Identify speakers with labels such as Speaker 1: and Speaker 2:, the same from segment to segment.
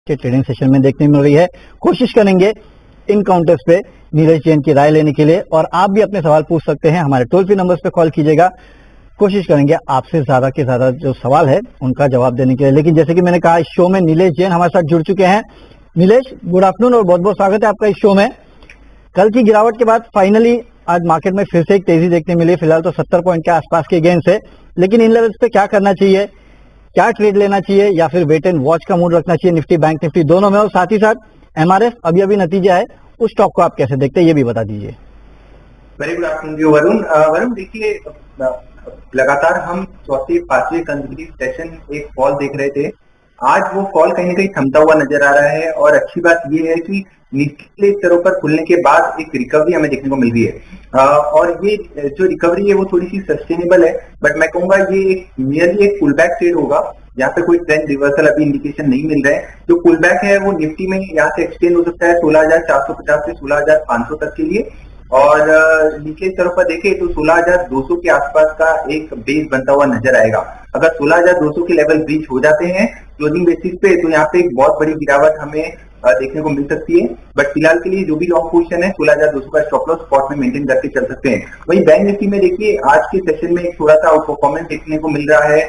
Speaker 1: के trading session में देखने मिल रही है। कोशिश करेंगे इन काउंटर्स पे नीरज जैन की राय लेने के लिए, और आप भी अपने सवाल पूछ सकते हैं। हमारे टोल फ्री नंबर्स पे कॉल कीजिएगा, कोशिश करेंगे आपसे ज्यादा के ज्यादा जो सवाल है उनका जवाब देने के लिए। लेकिन जैसे कि मैंने कहा, इस शो में नीलेश जैन हमारे साथ जुड़ चुके हैं। नीलेश, गुड आफ्टरनून और बहुत बहुत स्वागत है आपका इस शो में। कल की गिरावट के बाद फाइनली आज मार्केट में फिर से एक तेजी देखने मिली। फिलहाल तो 70 पॉइंट के आसपास के गेन से, लेकिन इन लेवल्स पे क्या करना चाहिए, क्या ट्रेड लेना चाहिए या फिर वेट एंड वॉच का मूड रखना चाहिए निफ्टी बैंक निफ्टी दोनों में, और साथ ही साथ एमआरएफ अभी अभी नतीजा है, उस स्टॉक को आप कैसे देखते हैं ये भी बता दीजिए।
Speaker 2: Very good afternoon Varun. Varun देखिए, लगातार हम चौथे पांचवें कंसेक्यूटिव सेशन एक फॉल देख रहे थे। आज वो फॉल कहीं ना कहीं थमता हुआ नजर आ रहा है, और अच्छी बात ये है कि निचले स्तरों पर खुलने के बाद एक रिकवरी हमें देखने को मिल रही है, और ये जो रिकवरी है वो थोड़ी सी सस्टेनेबल है। बट मैं कहूंगा ये एक नियरली एक पुल बैक ट्रेड होगा, यहाँ पे कोई ट्रेंड रिवर्सल अभी इंडिकेशन नहीं मिल रहा है। जो पुल बैक है वो निफ्टी में यहाँ से एक्सटेंड हो सकता है 16,450 से 16,500 तक के लिए, और नीचे तरफ पर देखें तो 16,200 के आसपास का एक बेस बनता हुआ नजर आएगा। अगर 16,200 के लेवल ब्रीच हो जाते हैं क्लोजिंग बेसिस पे, तो यहाँ पे एक बहुत बड़ी गिरावट हमें देखने को मिल सकती है। बट फिलहाल के लिए जो भी लॉन्ग पोजीशन है 16,200 का स्टॉप लॉस स्पॉट में मेंटेन करके चल सकते हैं। वही बैंक निफ्टी में देखिए, आज के सेशन में एक थोड़ा सा आउट परफॉर्मेंस देखने को मिल रहा है।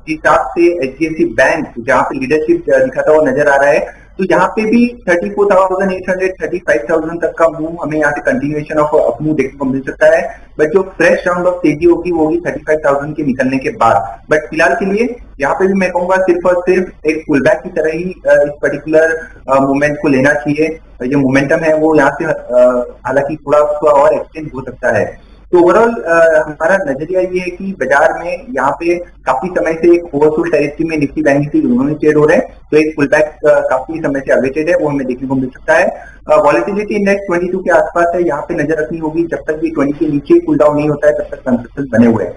Speaker 2: जिस हिसाब से एचडीएफसी बैंक जहाँ पे लीडरशिप दिखाता हुआ नजर आ रहा है, तो यहाँ पे भी 34,800 35,000 तक का मूव हमें यहाँ से कंटिन्यूएशन ऑफ अप मूव देखने को मिल सकता है। बट जो फ्रेश राउंड ऑफ तेजी होगी वो होगी 35,000 के निकलने के बाद। बट फिलहाल के लिए यहाँ पे भी मैं कहूंगा सिर्फ और सिर्फ एक पुल बैक की तरह ही इस पर्टिकुलर मूवमेंट को लेना चाहिए। जो मोमेंटम है वो यहाँ से हालांकि थोड़ा और एक्सटेंड हो सकता है। तो ओवरऑल हमारा नजरिया ये है कि बाजार में यहाँ पे काफी समय से एक ओवरसोल्ड टेरिटरी में निफ्टी बैंक निफ्टी दोनों ही ट्रेड हो रहे हैं, तो एक पुल बैक काफी समय से अवेटेड है, वो हमें देखने को मिल सकता है। वॉलेटिलिटी इंडेक्स 22 के आसपास है, यहाँ पे नजर रखनी होगी। जब तक ये 20 के नीचे कूल डाउन नहीं होता है तब तक कंसिस्टेंट बने हुए हैं।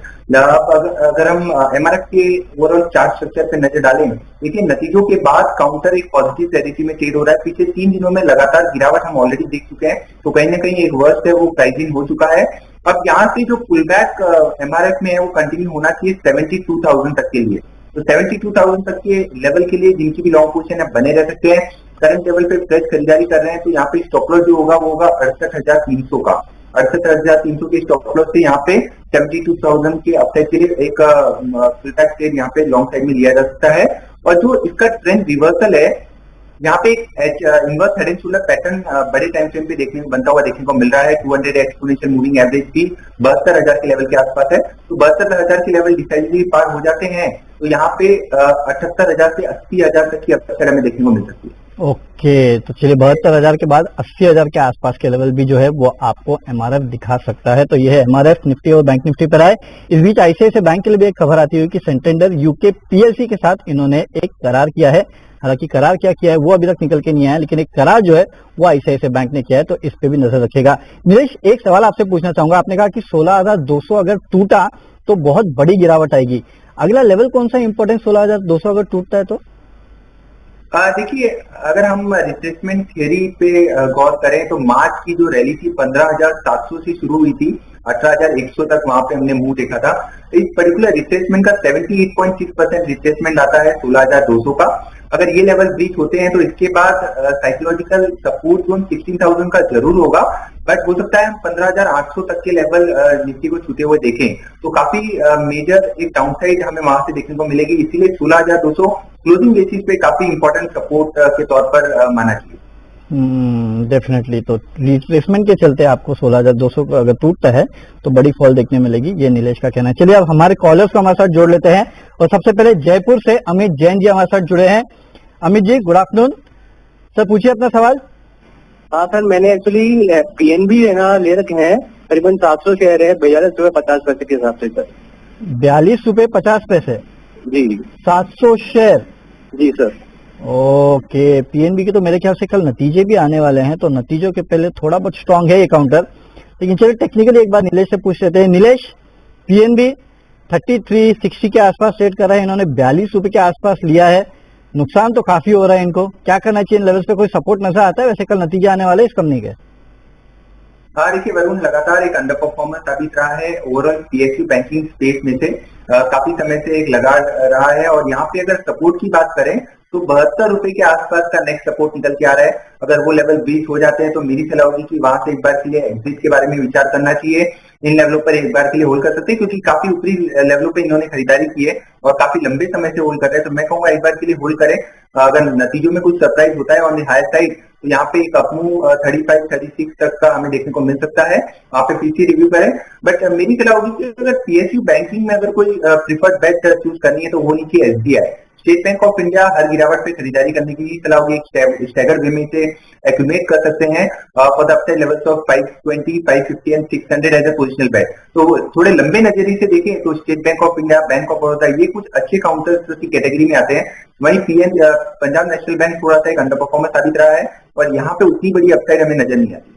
Speaker 2: अगर हम एमआरएफ के ओवरऑल चार्ट स्ट्रक्चर पे नजर डालें, देखिए नतीजों के बाद काउंटर एक पॉजिटिव टेरिटरी में ट्रेड हो रहा है। पिछले 3 दिनों में लगातार गिरावट हम ऑलरेडी देख चुके हैं, तो कहीं ना कहीं एक वर्स्ट है वो प्राइसिंग हो चुका है। अब यहाँ से जो पुल बैक एमआरएफ में है वो कंटिन्यू होना चाहिए 72,000 तक के लिए। तो 72,000 तक के लेवल के लिए जिनकी भी लॉन्ग पोजीशन है बने रह सकते हैं। करंट लेवल पे फ्रेश खरीदारी कर रहे हैं, तो यहाँ पे स्टॉप लॉस जो होगा वो होगा 68,300 का। 68,300 के स्टॉप लॉस से यहाँ पे 72,000 के अपसाइड के लिए एक पुल बैक ट्रेड यहाँ पे लॉन्ग साइड में लिया जा सकता है। और जो इसका ट्रेंड रिवर्सल है, यहाँ पे एक inverse head and shoulder pattern बड़े टाइम फ्रेम पे बनता हुआ देखने को मिल रहा है। 200 एक्सपोनेंशियल मूविंग एवरेज भी 72,000 के लेवल के आसपास है। तो 72,000 के लेवल डिसाइडली पार हो जाते हैं तो यहाँ पे 78,000 से 80,000 तक की अपसाइड हमें देखने को मिल सकती है।
Speaker 1: ओके, तो चलिए 72,000 के बाद 80,000 के आसपास के लेवल भी जो है वो आपको एमआरएफ दिखा सकता है। तो ये है एमआरएफ निफ्टी और बैंक निफ्टी पर आए। इस बीच आईसीआईसीआई बैंक के लिए भी एक खबर आती हुई कि सेंटेंडर यूके पीएलसी के साथ इन्होंने एक करार किया है। हालांकि करार क्या किया है वो अभी तक निकल के नहीं आया, लेकिन एक करार जो है वो आईसीआईसीआई बैंक ने किया है, तो इस पे भी नजर रखेगा। नीलेश, एक सवाल आपसे पूछना चाहूंगा। आपने कहा कि 16,200 अगर टूटा तो बहुत बड़ी गिरावट आएगी, अगला लेवल कौन सा इंपॉर्टेंट? 16,200 अगर टूटता है तो
Speaker 2: देखिए, अगर हम रिट्रेसमेंट थियरी पे गौर करें तो मार्च की जो रैली थी 15,700 से शुरू हुई थी, 18,100 तक वहां पे हमने मुंह देखा था। इस पर्टिकुलर रिट्रेसमेंट का 78.6% रिट्रेसमेंट आता है 16,200 का। अगर ये लेवल ब्रीच होते हैं तो इसके बाद साइकोलॉजिकल सपोर्ट जोन 16,000 का जरूर होगा, बट हो सकता है हम 15,800 तक के लेवल निफ्टी को छूते हुए देखें, तो काफी मेजर एक डाउनसाइड हमें वहां से देखने को मिलेगी। इसीलिए 16,200 क्लोजिंग बेसिस पे काफी इंपॉर्टेंट सपोर्ट के तौर पर माना चाहिए।
Speaker 1: डेफिनेटली। तो रिट्रेसमेंट के चलते आपको 16,200 को अगर टूटता है तो बड़ी फॉल देखने मिलेगी, ये नीलेश का कहना है। चलिए अब हमारे कॉलर्स को हमारे साथ जोड़ लेते हैं, और सबसे पहले जयपुर से अमित जैन जी हमारे साथ जुड़े हैं। Amit ji, good afternoon sir, पूछिए अपना सवाल।
Speaker 3: हाँ सर, मैंने एक्चुअली पीएनबी ले रखे हैं, करीबन 700 शेयर है, 42.50 के हिसाब से सर।
Speaker 1: 42.50
Speaker 3: जी।
Speaker 1: 700 शेयर?
Speaker 3: जी सर।
Speaker 1: ओके, पीएनबी के तो मेरे ख्याल से कल नतीजे भी आने वाले हैं, तो नतीजों के पहले थोड़ा बहुत स्ट्रांग है ये काउंटर। लेकिन चलिए टेक्निकली एक बार नीलेश से पूछ लेते हैं। नीलेश, पीएनबी 3360 के आसपास ट्रेड कर रहा है, इन्होंने 42 रुपए के आसपास लिया है, नुकसान तो काफी हो रहा है इनको, क्या करना चाहिए? इन लेवल्स पे कोई सपोर्ट नजर आता है? वैसे कल नतीजे आने वाले इस कंपनी के।
Speaker 2: हाँ देखिए वरुण, लगातार एक अंडर परफॉर्मेंस साबित रहा है ओवरऑल पीएसयू बैंकिंग स्पेस में से, काफी समय से एक लगा रहा है। और यहाँ पे अगर सपोर्ट की बात करें तो 72 रुपए के आसपास का नेक्स्ट सपोर्ट निकल के आ रहा है। अगर वो लेवल ब्रीच हो जाते हैं तो मेरी सलाह होगी कि वहां से एक बार के लिए एग्जिट के बारे में विचार करना चाहिए। इन लेवलों पर एक बार के लिए होल्ड कर सकते हैं, क्योंकि काफी ऊपरी लेवलों पे इन्होंने खरीदारी की है और काफी लंबे समय से होल्ड कर रहे हैं। तो मैं कहूंगा एक बार के लिए होल्ड करें। अगर नतीजों में कुछ सरप्राइज होता है ऑन द हायर साइड तो यहाँ पे एक अपमूव 35-36 तक का हमें देखने को मिल सकता है। वहां पे पीसी रिव्यू करें। बट मेरी सलाह होगी कि अगर पीएसयू बैंकिंग में अगर कोई प्रिफर्ड बेट चूज करनी है तो वो नीचे SBI. State Bank of India हर गिरावट पे खरीदारी करने की सलाह होगी। स्टैगर वे में इसे एक्यूमुलेट कर सकते हैं for the upside levels of 520, 550 and 600 as a positional bet. तो थोड़े लंबे नजरिए से देखें तो State Bank of India, Bank of Baroda ये कुछ अच्छे काउंटर्स की कैटेगरी में आते हैं। वहीं पंजाब नेशनल बैंक थोड़ा सा एक अंडर परफॉर्मेंस साबित रहा है और यहाँ पे उतनी बड़ी अपसाइड हमें नजर नहीं आती।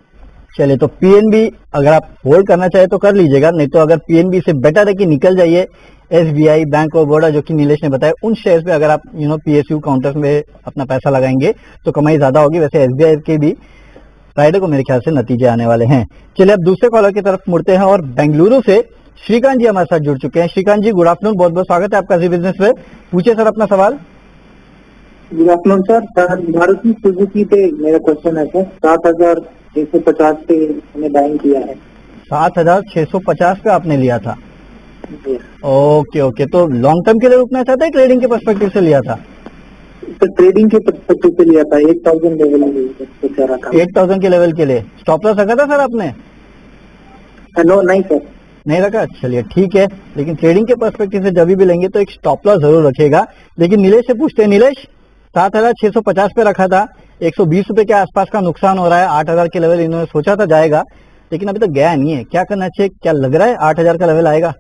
Speaker 1: चलिए, तो पीएनबी अगर आप होल्ड करना चाहे तो कर लीजिएगा, नहीं तो अगर पीएनबी से बेटर है कि निकल जाइए एसबीआई, बैंक ऑफ बड़ौदा, जो कि नीलेश ने बताया, उन शेयर्स पे अगर आप पीएसयू काउंटर्स में अपना पैसा लगाएंगे तो कमाई ज्यादा होगी। वैसे एसबीआई के भी फ्राइडे को मेरे ख्याल से नतीजे आने वाले हैं। चलिए, अब दूसरे कॉलर की तरफ मुड़ते हैं और बेंगलुरु से श्रीकांत जी हमारे साथ जुड़ चुके हैं। श्रीकांत जी, गुड आफ्टरनून, बहुत बहुत स्वागत है आपका जी बिजनेस पे। पूछिए सर अपना सवाल।
Speaker 3: Good afternoon sir. Maruti Suzuki पे मेरा क्वेश्चन है सर। 7,650 पे मैंने बाइंग किया है।
Speaker 1: 7,650 पे आपने लिया था? ओके ओके, तो लॉन्ग टर्म के लिए रुकना चाहते हैं, ट्रेडिंग के पर्सपेक्टिव से लिया था?
Speaker 3: तो ट्रेडिंग के पर्सपेक्टिव से लिया था। 8,000 लेवल
Speaker 1: 8,000 के लेवल के लिए स्टॉप लॉस रखा था सर आपने?
Speaker 3: नो, नहीं सर,
Speaker 1: नहीं रखा। चलिए ठीक है, लेकिन ट्रेडिंग के पर्सपेक्टिव से जब भी लेंगे तो एक स्टॉप लॉस जरूर रखेगा। लेकिन नीलेश से पूछते हैं। नीलेश, 7,650 पे रखा था, 120 रुपए के आसपास का नुकसान हो रहा है। 8,000 के लेवल इन्होंने सोचा था जाएगा, लेकिन अभी तक गया नहीं है। क्या करना चाहिए? क्या लग रहा है 8,000 का लेवल आएगा?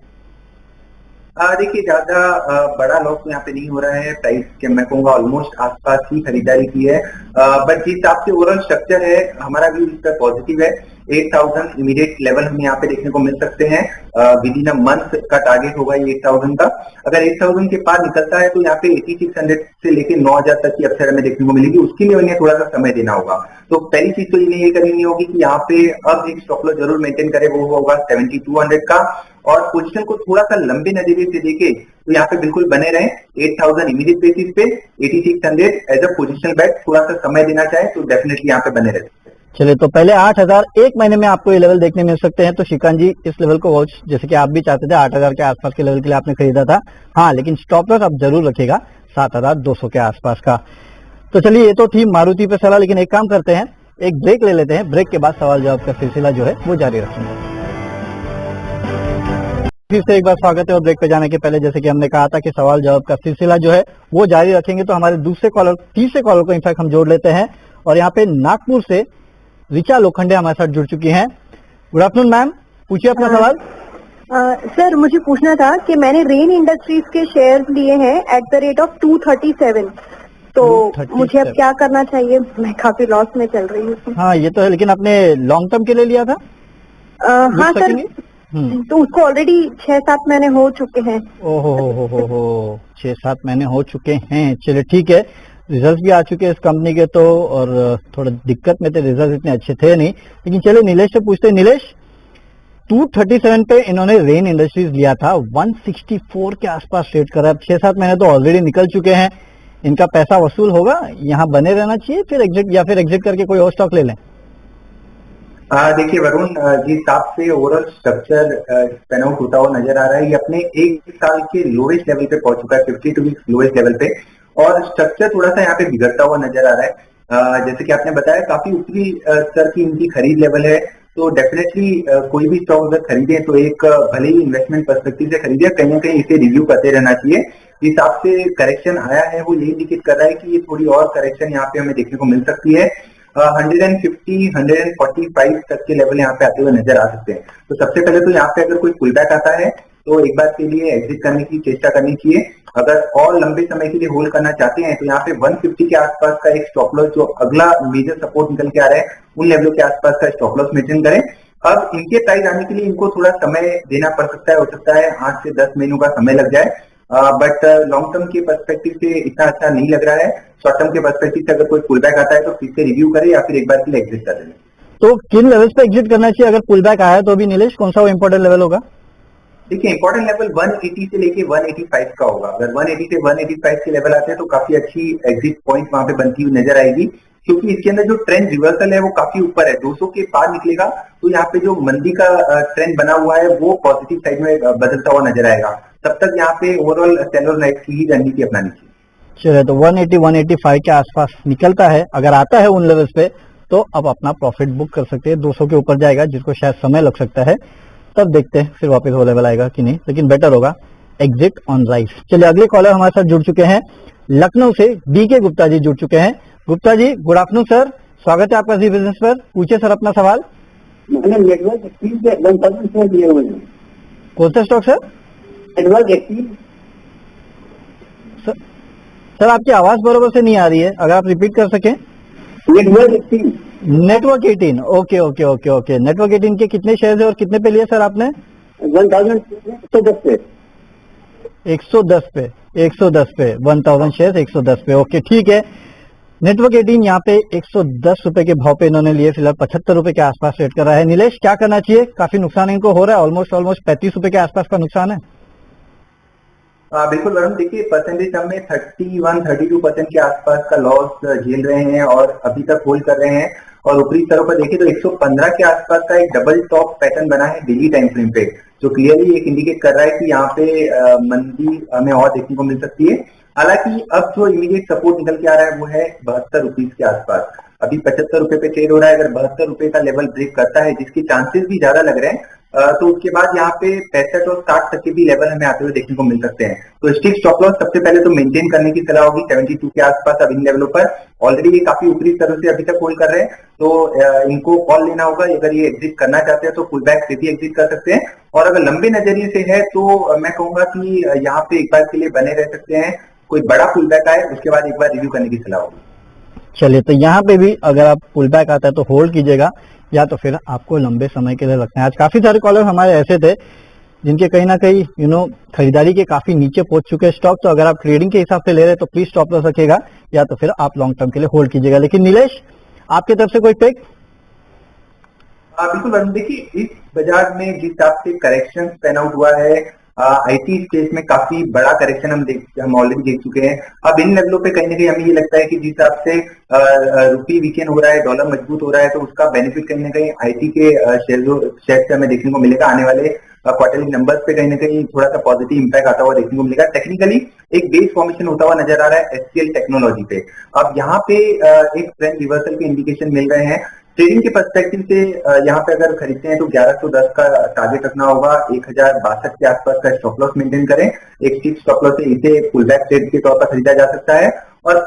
Speaker 2: देखिए, ज्यादा बड़ा लॉस तो यहाँ पे नहीं हो रहा है। प्राइस के मैं कहूंगा ऑलमोस्ट आसपास ही खरीदारी की है। बट जिस हिसाब से ओवरऑल स्ट्रक्चर है, हमारा व्यू इस पर पॉजिटिव है। 8,000 इमीडिएट लेवल हमें यहाँ पे देखने को मिल सकते हैं। विद इन अ मंथ का टारगेट होगा ये 8,000 का। अगर 8,000 के पार निकलता है तो यहाँ पे 8600 से लेके 9,000 तक की अपसाइड हमें देखने को मिलेगी। उसके लिए उन्हें थोड़ा सा समय देना होगा। तो पहली चीज तो इन्हें ये करनी होगी कि यहाँ पे अब एक स्टॉप लॉस जरूर मेंटेन करे, वो होगा 7200 का। और पोजीशन को थोड़ा सा लंबे नजरिए से देखे तो यहाँ पे बिल्कुल बने रहे। 8,000 इमीडिएट बेसिस पे, 8600 एज अ पोजिशनल बेट। थोड़ा सा समय देना चाहे तो डेफिनेटली यहाँ पे बने रहते हैं।
Speaker 1: चलिए, तो पहले 8,000 एक महीने में आपको ये लेवल देखने मिल सकते हैं। तो श्रीकांत जी, इस लेवल को वॉच, जैसे कि आप भी चाहते थे 8,000 के आसपास के लेवल के लिए आपने खरीदा था। हाँ, लेकिन स्टॉप लॉस आप जरूर रखेगा 7,200 के आसपास का। तो चलिए, ये तो थी मारुति पे सलाह, लेकिन एक काम करते हैं, एक ब्रेक ले लेते हैं। ब्रेक के बाद सवाल जवाब का सिलसिला जो है वो जारी रखेंगे। फिर से एक बार स्वागत है। और ब्रेक पे जाने के पहले, जैसे कि हमने कहा था कि सवाल जवाब का सिलसिला जो है वो जारी रखेंगे, तो हमारे दूसरे कॉलर, तीसरे कॉलर को इनफैक्ट हम जोड़ लेते हैं। और यहाँ पे नागपुर से ऋचा लोखंडे हमारे साथ जुड़ चुकी हैं। गुड आफ्टरनून मैम, पूछिए अपना सवाल।
Speaker 4: सर, मुझे पूछना था कि मैंने रेन इंडस्ट्रीज के शेयर्स लिए हैं एट द रेट ऑफ 237, तो
Speaker 1: 237
Speaker 4: मुझे अब क्या करना चाहिए? मैं काफी लॉस में चल रही हूँ।
Speaker 1: हाँ, ये तो है, लेकिन आपने लॉन्ग टर्म के लिए लिया था?
Speaker 4: हाँ सर, तो उसको ऑलरेडी 6-7 महीने हो चुके हैं।
Speaker 1: ओहो हो 6-7 महीने हो चुके हैं। चलिए ठीक है, रिजल्ट भी आ चुके हैं इस कंपनी के तो, और थोड़ा दिक्कत में थे, रिजल्ट इतने अच्छे थे नहीं। लेकिन चलिए नीलेश से पूछते हैं। नीलेश, 237 पे इन्होंने रेन इंडस्ट्रीज लिया था, 164 के आसपास ट्रेड कर रहा है। 6-7 महीने तो ऑलरेडी निकल चुके हैं, इनका पैसा वसूल होगा? यहाँ बने रहना चाहिए फिर एग्जिट, या फिर एग्जिट करके कोई और स्टॉक ले लें?
Speaker 2: देखिए वरुण, जिस हिसाब से ओवरऑल स्ट्रक्चर पैन आउट होता हुआ नजर आ रहा है, ये अपने एक साल के लोएस्ट लेवल पे पहुंच चुका है, 52 वीक्स लोएस्ट लेवल पे। और स्ट्रक्चर थोड़ा सा यहाँ पे बिगड़ता हुआ नजर आ रहा है। जैसे कि आपने बताया, काफी ऊपरी स्तर की इनकी खरीद लेवल है। तो डेफिनेटली कोई भी स्टॉक अगर खरीदे तो एक भले ही इन्वेस्टमेंट पर्सपेक्टिव से खरीदे, कहीं ना कहीं इसे रिव्यू करते रहना चाहिए। जिस हिसाब से करेक्शन आया है वो ये इंडिकेट कर रहा है कि ये थोड़ी और करेक्शन यहाँ पे हमें देखने को मिल सकती है। 150, 145 तक के लेवल यहाँ पे आते हुए नजर आ सकते हैं। तो सबसे पहले तो यहाँ पे अगर कोई पुल बैक आता है तो एक बार के लिए एग्जिट करने की चेष्टा करनी चाहिए। अगर और लंबे समय के लिए होल्ड करना चाहते हैं तो यहाँ पे 150 के आसपास का एक स्टॉप लॉस, जो अगला मेजर सपोर्ट निकल के आ रहा है, उन लेवलों के आसपास का स्टॉप लॉस मेंटेन करें। अब इनके प्राइस आने के लिए इनको थोड़ा समय देना पड़ सकता है, हो सकता है 8 से 10 महीनों का समय लग जाए। बट लॉन्ग टर्म के पर्सपेक्टिव से इतना अच्छा नहीं लग रहा है। शॉर्ट टर्म के पर्सपेक्टिव से अगर कोई पुल बैक आता है तो फिर से रिव्यू करे या फिर एक बार के लिए एग्जिट कर लें।
Speaker 1: तो किन लेवल्स पे एग्जिट करना चाहिए अगर पुल बैक आया तो? भी नीलेश, कौन सा वो इंपॉर्टेंट लेवल होगा?
Speaker 2: देखिए इंपॉर्टेंट लेवल 180 से लेके 185 का होगा। अगर 180 से 185 के लेवल आते हैं तो काफी अच्छी एग्जिट पॉइंट वहां पे बनती हुई नजर आएगी, क्योंकि इसके अंदर जो ट्रेंड रिवर्सल है वो काफी ऊपर है। 200 के पार निकलेगा तो यहाँ पे जो मंदी का ट्रेंड बना हुआ है वो पॉजिटिव साइड में बदलता हुआ नजर आएगा। तब तक यहाँ पे ओवरऑल सेलर नाइट की ही रणनीति अपनानी चाहिए।
Speaker 1: चलिए, तो 180 185 के आसपास निकलता है, अगर आता है उन लेवल्स पे तो अब अपना प्रॉफिट बुक कर सकते हैं। 200 के ऊपर जाएगा जिसको शायद समय लग सकता है, तब देखते हैं फिर वापस वो लेवल आएगा कि नहीं, लेकिन बेटर होगा एग्जिट ऑन राइज। चलिए, अगले कॉलर हमारे साथ जुड़ चुके हैं लखनऊ से बीके गुप्ता जी जुड़ चुके हैं। Gupta ji, good afternoon sir, स्वागत है आपका जी बिजनेस पर। पूछिए सर अपना सवाल।
Speaker 3: मैंने नेटवर्क एक्सचेंज से 1000 शेयर लिए हुए हैं।
Speaker 1: कौन सा stock sir?
Speaker 3: Network exchange.
Speaker 1: Sir आपकी आवाज बरोबर से नहीं आ रही है, अगर आप रिपीट कर सकें।
Speaker 3: Network exchange
Speaker 1: network 18, okay okay okay okay. Network 18 के कितने शेयर है और कितने पे लिए सर आपने?
Speaker 3: 1000 पे
Speaker 1: 110 पे 110 पे 1000 शेयर 110 पे, ओके ठीक है। नेटवर्क 18 यहाँ पे 110 रुपए के भाव पे इन्होंने लिए, फिलहाल 75 रुपए के आसपास ट्रेड कर रहा है। नीलेश, क्या करना चाहिए? काफी नुकसान इनको हो रहा है, ऑलमोस्ट 35 रुपए के आसपास का नुकसान है।
Speaker 2: बिल्कुल वरुण, देखिए परसेंटेज हम में 31-32% के आसपास का लॉस झेल रहे हैं और अभी तक होल्ड कर रहे हैं। और ऊपरी स्तरों पर देखिए तो 115 के आसपास का एक डबल टॉप पैटर्न बना है डेली टाइम फ्रेम पे, जो क्लियरली एक इंडिकेट कर रहा है कि यहाँ पे मंदी हमें और देखने को मिल सकती है। हालांकि अब जो इमीडिएट सपोर्ट निकल के आ रहा है वो है 72 रुपीज के आसपास। अभी 75 रुपए पे ट्रेड हो रहा है। अगर 72 रुपए का लेवल ब्रेक करता है, जिसके चांसेस भी ज्यादा लग रहे हैं, तो उसके बाद यहाँ पे 65 और 60 तक के भी लेवल हमें आते हुए देखने को मिल सकते हैं। तो स्टिक स्टॉप लॉस सबसे पहले तो मेंटेन करने की सलाह होगी 72 के आसपास। अब इन लेवलों पर ऑलरेडी ये काफी ऊपरी स्तरों से अभी तक होल्ड कर रहे हैं, तो इनको कॉल लेना होगा। अगर ये एग्जिट करना चाहते हैं तो पुल बैक से भी एग्जिट कर सकते हैं, और अगर लंबे नजरिए से है तो मैं कहूंगा कि यहाँ पे एक बार के लिए बने रह सकते हैं। कोई बड़ा पुल बैक आए उसके बाद एक बार रिव्यू करने की सलाह होगी।
Speaker 1: चलिए, तो यहाँ पे भी अगर आप पुल बैक आता है तो होल्ड कीजिएगा, या तो फिर आपको लंबे समय के लिए रखना है। आज काफी सारे कॉलर हमारे ऐसे थे जिनके कहीं ना कहीं खरीदारी के काफी नीचे पहुंच चुके स्टॉक, तो अगर आप ट्रेडिंग के हिसाब से ले रहे हैं तो प्लीज स्टॉप लॉस रखिएगा, या तो फिर आप लॉन्ग टर्म के लिए होल्ड कीजिएगा। लेकिन नीलेश, आपकी तरफ से कोई पिक?
Speaker 2: बिल्कुल वरुण, देखिए इस बाजार में जिस हिसाब से करेक्शन पैन आउट हुआ है, आईटी स्पेस में काफी बड़ा करेक्शन हम ऑलरेडी देख चुके हैं। अब इन लेवलों पे कहीं ना कहीं हमें ये लगता है कि जिस हिसाब से रुपी वीकेंड हो रहा है, डॉलर मजबूत हो रहा है, तो उसका बेनिफिट कहीं ना कहीं आईटी के शेयर से हमें देखने को मिलेगा। आने वाले क्वार्टरली नंबर्स पे कहीं ना कहीं थोड़ा सा पॉजिटिव इंपैक्ट आता हुआ देखने को मिलेगा। टेक्निकली एक बेस फॉर्मेशन होता हुआ नजर आ रहा है एचसीएल टेक्नोलॉजी पे। अब यहाँ पे एक ट्रेंड रिवर्सल के इंडिकेशन मिल रहे हैं। ट्रेडिंग के पर्सपेक्टिव से यहाँ पे अगर खरीदते हैं तो 1110 का टारगेट रखना होगा। 1062 के आसपास का स्टॉप लॉस मेंटेन करें। एक स्टिक स्टॉप लॉस से इसे पुल बैक ट्रेड के तौर पर खरीदा जा सकता है। और